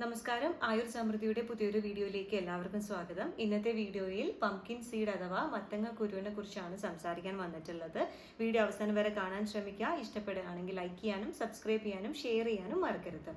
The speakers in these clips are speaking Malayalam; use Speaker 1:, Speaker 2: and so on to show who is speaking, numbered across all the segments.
Speaker 1: നമസ്കാരം. ആയുർ സമൃദ്ധിയുടെ പുതിയൊരു വീഡിയോയിലേക്ക് എല്ലാവർക്കും സ്വാഗതം. ഇന്നത്തെ വീഡിയോയിൽ പംകിൻ സീഡ് അഥവാ മത്തങ്ങ കുരുവിനെ കുറിച്ചാണ് സംസാരിക്കാൻ വന്നിട്ടുള്ളത്. വീഡിയോ അവസാനം വരെ കാണാൻ ശ്രമിക്കുക. ഇഷ്ടപ്പെടുകയാണെങ്കിൽ ലൈക്ക് ചെയ്യാനും സബ്സ്ക്രൈബ് ചെയ്യാനും ഷെയർ ചെയ്യാനും മറക്കരുത്.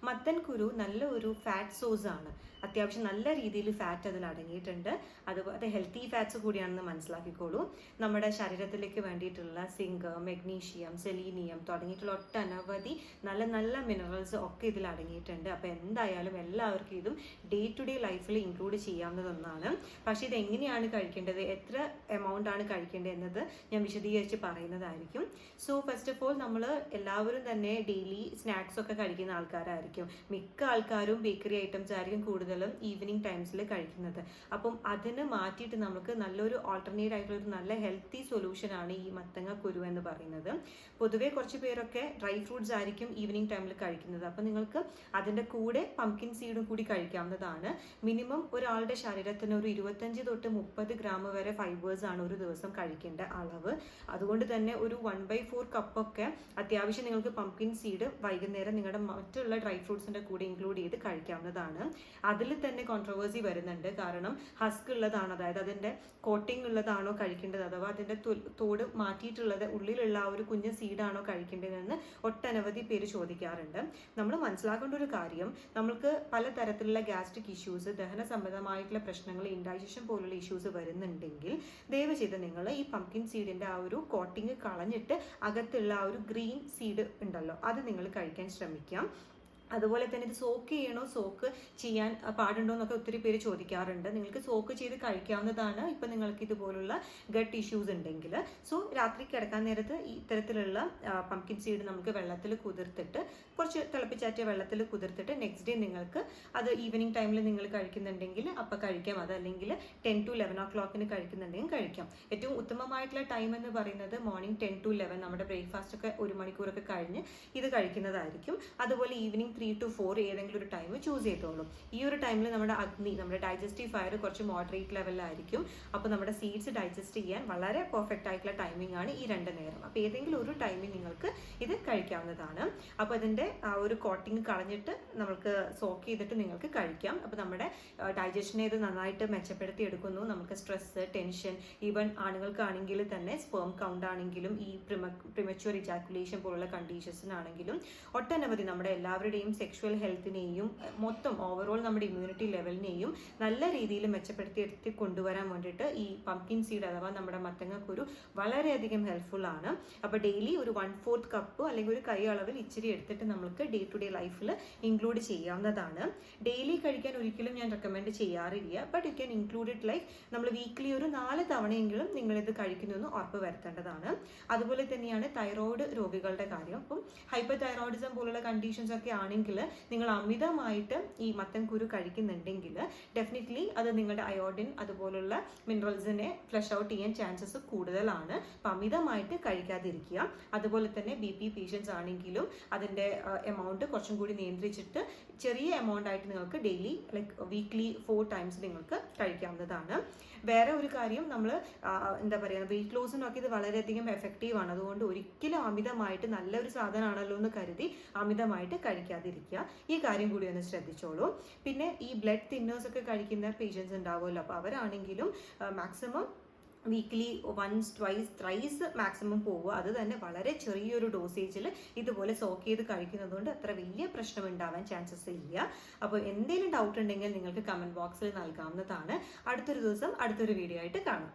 Speaker 1: മത്തൻ കുരു നല്ല ഒരു ഫാറ്റ് സോഴ്സ് ആണ്. അത്യാവശ്യം നല്ല രീതിയിൽ ഫാറ്റ് അതിൽ അടങ്ങിയിട്ടുണ്ട്. അതുപോലെ ഹെൽത്തി ഫാറ്റ്സ് കൂടിയാണെന്ന് മനസ്സിലാക്കിക്കോളൂ. നമ്മുടെ ശരീരത്തിലേക്ക് വേണ്ടിയിട്ടുള്ള സിങ്ക്, മെഗ്നീഷ്യം, സെലീനിയം തുടങ്ങിയിട്ടുള്ള ഒട്ടനവധി നല്ല നല്ല മിനറൽസ് ഒക്കെ ഇതിൽ അടങ്ങിയിട്ടുണ്ട്. അപ്പോൾ എന്തായാലും എല്ലാവർക്കും ഇതും ഡേ ടു ഡേ ലൈഫിൽ ഇൻക്ലൂഡ് ചെയ്യാവുന്നതൊന്നാണ്. പക്ഷേ ഇത് എങ്ങനെയാണ് കഴിക്കേണ്ടത്, എത്ര എമൗണ്ട് ആണ് കഴിക്കേണ്ടത് എന്നത് ഞാൻ വിശദീകരിച്ച് പറയുന്നതായിരിക്കും. സോ ഫസ്റ്റ് ഓഫ് ഓൾ നമ്മൾ എല്ലാവരും തന്നെ ഡെയിലി സ്നാക്സ് ഒക്കെ കഴിക്കുന്ന ആൾക്കാരായിരിക്കും. മിക്ക ആൾക്കാരും ബേക്കറി ഐറ്റംസ് ആയിരിക്കും കൂടുതലും ഈവനിങ് ടൈംസിൽ കഴിക്കുന്നത്. അപ്പം അതിന് മാറ്റിയിട്ട് നമുക്ക് നല്ലൊരു ഓൾട്ടർനേറ്റ് ആയിട്ടുള്ള ഒരു നല്ല ഹെൽത്തി സൊല്യൂഷൻ ആണ് ഈ മത്തങ്ങ കുരു എന്ന് പറയുന്നത്. പൊതുവെ കുറച്ച് പേരൊക്കെ ഡ്രൈ ഫ്രൂട്ട്സ് ആയിരിക്കും ഈവനിങ് ടൈമിൽ കഴിക്കുന്നത്. അപ്പം നിങ്ങൾക്ക് അതിൻ്റെ കൂടെ പംകിൻ സീഡും കൂടി കഴിക്കാവുന്നതാണ്. മിനിമം ഒരാളുടെ ശരീരത്തിന് ഒരു 25 തൊട്ട് 30 ഗ്രാം വരെ ഫൈബേഴ്സ് ആണ് ഒരു ദിവസം കഴിക്കേണ്ട അളവ്. അതുകൊണ്ട് തന്നെ ഒരു 1/4 കപ്പൊക്കെ അത്യാവശ്യം നിങ്ങൾക്ക് പംകിൻ സീഡ് വൈകുന്നേരം നിങ്ങളുടെ മറ്റുള്ള ഡ്രൈ ഫ്രൂട്ട്സിന്റെ കൂടെ ഇൻക്ലൂഡ് ചെയ്ത് കഴിക്കാവുന്നതാണ്. അതിൽ തന്നെ കോൺട്രവേഴ്സി വരുന്നുണ്ട്. കാരണം ഹസ്ക് ഉള്ളതാണ്, അതായത് അതിന്റെ കോട്ടിംഗ് ഉള്ളതാണോ കഴിക്കേണ്ടത്, അഥവാ അതിന്റെ തോട് മാറ്റിയിട്ടുള്ളത് ഉള്ളിലുള്ള ആ ഒരു കുഞ്ഞ് സീഡാണോ കഴിക്കേണ്ടതെന്ന് ഒട്ടനവധി പേര് ചോദിക്കാറുണ്ട്. നമ്മൾ മനസ്സിലാക്കേണ്ട ഒരു കാര്യം, നമ്മൾക്ക് പലതരത്തിലുള്ള ഗ്യാസ്ട്രിക് ഇഷ്യൂസ്, ദഹന സംബന്ധമായിട്ടുള്ള പ്രശ്നങ്ങൾ, ഇൻഡൈജഷൻ പോലുള്ള ഇഷ്യൂസ് വരുന്നുണ്ടെങ്കിൽ ദയവ് ചെയ്ത് നിങ്ങൾ ഈ പംകിൻ സീഡിന്റെ ആ ഒരു കോട്ടിങ് കളഞ്ഞിട്ട് അകത്തുള്ള ആ ഒരു ഗ്രീൻ സീഡ് ഉണ്ടല്ലോ അത് നിങ്ങൾ കഴിക്കാൻ ശ്രമിക്കാം. അതുപോലെ തന്നെ ഇത് സോക്ക് ചെയ്യണോ, സോക്ക് ചെയ്യാൻ പാടുണ്ടോ എന്നൊക്കെ ഒത്തിരി പേര് ചോദിക്കാറുണ്ട്. നിങ്ങൾക്ക് സോക്ക് ചെയ്ത് കഴിക്കാവുന്നതാണ് ഇപ്പം നിങ്ങൾക്ക് ഇതുപോലുള്ള ഗട്ട് ഇഷ്യൂസ് ഉണ്ടെങ്കിൽ. സോ രാത്രി കിടക്കാൻ നേരത്ത് ഇത്തരത്തിലുള്ള പംകിൻ സീഡ് നമുക്ക് വെള്ളത്തിൽ കുതിർത്തിട്ട്, കുറച്ച് തിളപ്പിച്ചാറ്റിയ വെള്ളത്തിൽ കുതിർത്തിട്ട് നെക്സ്റ്റ് ഡേ നിങ്ങൾക്ക് അത് ഈവനിങ് ടൈമിൽ നിങ്ങൾ കഴിക്കുന്നുണ്ടെങ്കിൽ അപ്പം കഴിക്കാം. അതല്ലെങ്കിൽ 10 to 11 o'clock കഴിക്കുന്നുണ്ടെങ്കിൽ കഴിക്കാം. ഏറ്റവും ഉത്തമമായിട്ടുള്ള ടൈം എന്ന് പറയുന്നത് മോർണിംഗ് 10 to 11, നമ്മുടെ ബ്രേക്ക്ഫാസ്റ്റ് ഒക്കെ 1 മണിക്കൂറൊക്കെ കഴിഞ്ഞ് ഇത് കഴിക്കുന്നതായിരിക്കും. അതുപോലെ ഈവനിങ് 3 to 4 ഏതെങ്കിലും ഒരു ടൈം ചൂസ് ചെയ്തോളൂ. ഈ ഒരു ടൈമിൽ നമ്മുടെ അഗ്നി, നമ്മുടെ ഡൈജസ്റ്റീവ് ഫയർ കുറച്ച് മോഡറേറ്റ് ലെവലിലായിരിക്കും. അപ്പോൾ നമ്മുടെ സീഡ്സ് ഡൈജസ്റ്റ് ചെയ്യാൻ വളരെ പെർഫെക്റ്റ് ആയിട്ടുള്ള ടൈമിംഗ് ആണ് ഈ 2 നേരം. അപ്പോൾ ഏതെങ്കിലും ഒരു ടൈമിൽ നിങ്ങൾക്ക് ഇത് കഴിക്കാവുന്നതാണ്. അപ്പോൾ അതിൻ്റെ ആ ഒരു കോട്ടിങ് കളഞ്ഞിട്ട് നമുക്ക് സോക്ക് ചെയ്തിട്ട് നിങ്ങൾക്ക് കഴിക്കാം. അപ്പോൾ നമ്മുടെ ഡൈജഷനെ ഇത് നന്നായിട്ട് മെച്ചപ്പെടുത്തി എടുക്കുന്നു. നമുക്ക് സ്ട്രെസ്, ടെൻഷൻ, ഈവൻ ആണുങ്ങൾക്കാണെങ്കിൽ തന്നെ സ്പേം കൗണ്ട് ആണെങ്കിലും ഈ പ്രിമച്വർ ഇജാക്കുലേഷൻ പോലുള്ള കണ്ടീഷൻസിനാണെങ്കിലും ഒട്ടനവധി നമ്മുടെ എല്ലാവരുടെയും സെക്ഷുവൽ ഹെൽത്തിനെയും മൊത്തം ഓവറോൾ നമ്മുടെ ഇമ്മ്യൂണിറ്റി ലെവലിനെയും നല്ല രീതിയിൽ മെച്ചപ്പെടുത്തി കൊണ്ടുവരാൻ വേണ്ടിയിട്ട് ഈ പംകിൻ സീഡ് അഥവാ നമ്മുടെ മത്തങ്ങ കുരു വളരെയധികം ഹെൽപ്ഫുൾ ആണ്. അപ്പോൾ ഡെയിലി ഒരു 1/4 കപ്പ് അല്ലെങ്കിൽ ഒരു കൈ അളവിൽ ഇച്ചിരി എടുത്തിട്ട് നമുക്ക് ഡേ ടു ഡേ ലൈഫിൽ ഇൻക്ലൂഡ് ചെയ്യാവുന്നതാണ്. ഡെയിലി കഴിക്കാൻ ഒരിക്കലും ഞാൻ റെക്കമെൻഡ് ചെയ്യാറില്ല. But you can include it like നമ്മൾ വീക്ക്ലി ഒരു 4 തവണയെങ്കിലും നിങ്ങളിത് കഴിക്കുന്നെന്ന് ഉറപ്പ് വരുത്തേണ്ടതാണ്. അതുപോലെ തന്നെയാണ് തൈറോയ്ഡ് രോഗികളുടെ കാര്യം. അപ്പം ഹൈപ്പർ തൈറോയിഡിസം പോലുള്ള കണ്ടീഷൻസ് ഒക്കെ ആണെങ്കിൽ നിങ്ങൾ അമിതമായിട്ട് ഈ മത്തൻ കുരു കഴിക്കുന്നുണ്ടെങ്കിൽ ഡെഫിനറ്റ്ലി അത് നിങ്ങളുടെ അയോഡിൻ അതുപോലുള്ള മിനറൽസിനെ ഫ്ലഷ് ഔട്ട് ചെയ്യാൻ ചാൻസസ് കൂടുതലാണ്. അപ്പം അമിതമായിട്ട് കഴിക്കാതിരിക്കുക. അതുപോലെ തന്നെ BP പേഷ്യൻസ് ആണെങ്കിലും അതിൻ്റെ എമൗണ്ട് കുറച്ചും കൂടി നിയന്ത്രിച്ചിട്ട് ചെറിയ എമൗണ്ട് ആയിട്ട് നിങ്ങൾക്ക് ഡെയിലി ലൈക്ക് വീക്ക്ലി 4 times നിങ്ങൾക്ക് കഴിക്കാവുന്നതാണ്. വേറെ ഒരു കാര്യം, നമ്മൾ എന്താ പറയുക, വെയിറ്റ് ലോസിനൊക്കെ ഇത് വളരെയധികം എഫക്റ്റീവ് ആണ്. അതുകൊണ്ട് ഒരിക്കലും അമിതമായിട്ട് നല്ലൊരു സാധനമാണല്ലോ എന്ന് കരുതി അമിതമായിട്ട് കഴിക്കാതിരിക്കുക. ഈ കാര്യം കൂടി ഒന്ന് ശ്രദ്ധിച്ചോളൂ. പിന്നെ ഈ ബ്ലഡ് തിന്നേഴ്സ് ഒക്കെ കഴിക്കുന്ന പേഷ്യൻസ് ഉണ്ടാവുമല്ലോ, അപ്പോൾ അവരാണെങ്കിലും മാക്സിമം വീക്ക്ലി 1, 2, 3 മാക്സിമം പോവുക. അത് തന്നെ വളരെ ചെറിയൊരു ഡോസേജിൽ ഇതുപോലെ സോക്ക് ചെയ്ത് കഴിക്കുന്നതുകൊണ്ട് അത്ര വലിയ പ്രശ്നം ഉണ്ടാവാൻ ചാൻസസ് ഇല്ല. അപ്പോൾ എന്തെങ്കിലും ഡൗട്ട് ഉണ്ടെങ്കിൽ നിങ്ങൾക്ക് കമൻറ്റ് ബോക്സിൽ നൽകാവുന്നതാണ്. അടുത്തൊരു ദിവസം അടുത്തൊരു വീഡിയോ ആയിട്ട് കാണാം.